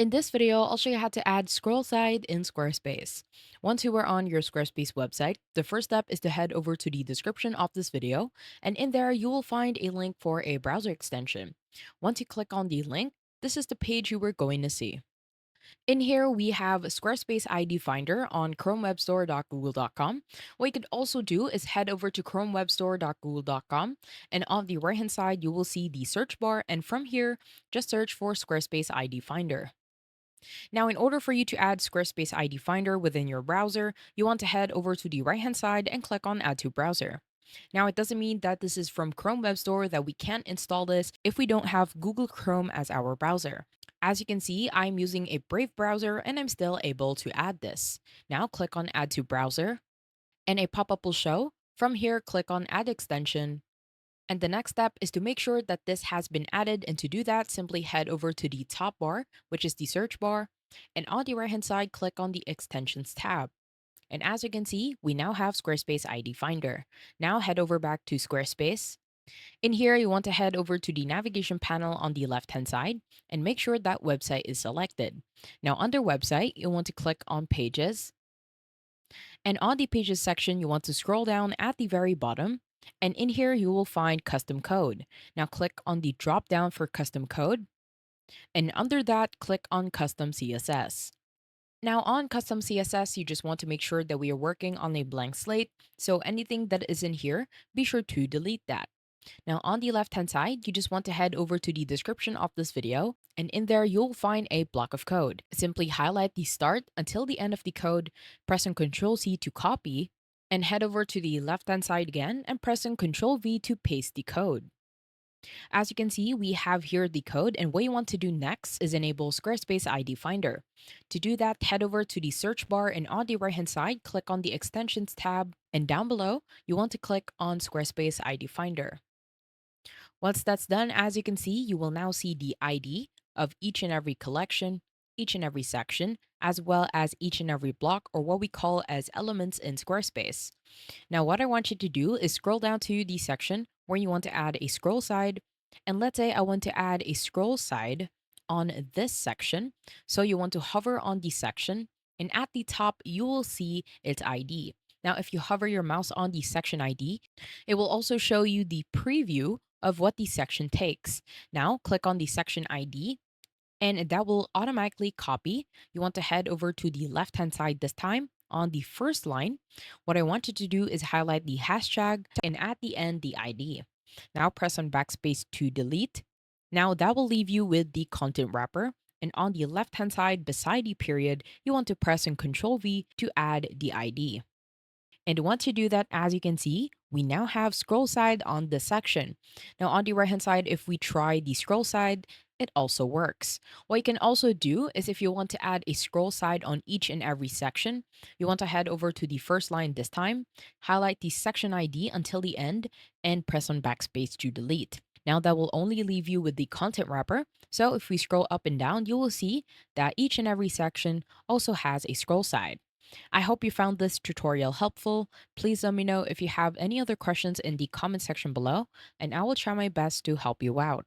In this video, I'll show you how to add scroll side in Squarespace. Once you are on your Squarespace website, the first step is to head over to the description of this video, and in there you will find a link for a browser extension. Once you click on the link, this is the page you were going to see. In here, we have Squarespace ID Finder on chromewebstore.google.com. What you could also do is head over to chromewebstore.google.com, and on the right hand side, you will see the search bar, and from here, just search for Squarespace ID Finder. Now, in order for you to add Squarespace ID Finder within your browser, you want to head over to the right hand side and click on Add to Browser. Now, it doesn't mean that this is from Chrome Web Store that we can't install this if we don't have Google Chrome as our browser. As you can see, I'm using a Brave browser and I'm still able to add this. Now, click on Add to Browser and a pop up will show. From here, click on Add Extension, and the next step is to make sure that this has been added. And to do that, simply head over to the top bar, which is the search bar. And on the right hand side, click on the extensions tab. And as you can see, we now have Squarespace ID Finder. Now head over back to Squarespace. In here, you want to head over to the navigation panel on the left hand side and make sure that website is selected. Now under website, you want to click on pages, and on the pages section, you want to scroll down at the very bottom. And in here, you will find custom code. Now click on the drop down for custom code. And under that, click on custom CSS. Now on custom CSS, you just want to make sure that we are working on a blank slate. So anything that is in here, be sure to delete that. Now on the left hand side, you just want to head over to the description of this video, and in there you'll find a block of code. Simply highlight the start until the end of the code, press on Ctrl C to copy, and head over to the left hand side again and press on Ctrl V to paste the code. As you can see, we have here the code, and what you want to do next is enable Squarespace ID Finder. To do that, head over to the search bar, and on the right hand side, click on the extensions tab, and down below, you want to click on Squarespace ID Finder. Once that's done, as you can see, you will now see the ID of each and every collection, each and every section, as well as each and every block, or what we call as elements in Squarespace. Now, what I want you to do is scroll down to the section where you want to add a scroll side. And let's say I want to add a scroll side on this section. So you want to hover on the section, and at the top, you will see its ID. Now, if you hover your mouse on the section ID, it will also show you the preview of what the section takes. Now, click on the section ID, and that will automatically copy. You want to head over to the left hand side this time. On the first line, what I want you to do is highlight the hashtag and at the end the ID. Now press on backspace to delete. Now that will leave you with the content wrapper. And on the left hand side beside the period, you want to press on Ctrl V to add the ID. And once you do that, as you can see, we now have scroll side on this section. Now on the right hand side, if we try the scroll side, it also works. What you can also do is if you want to add a scroll side on each and every section, you want to head over to the first line this time, highlight the section ID until the end, and press on backspace to delete. Now that will only leave you with the content wrapper. So if we scroll up and down, you will see that each and every section also has a scroll side. I hope you found this tutorial helpful. Please let me know if you have any other questions in the comment section below, and I will try my best to help you out.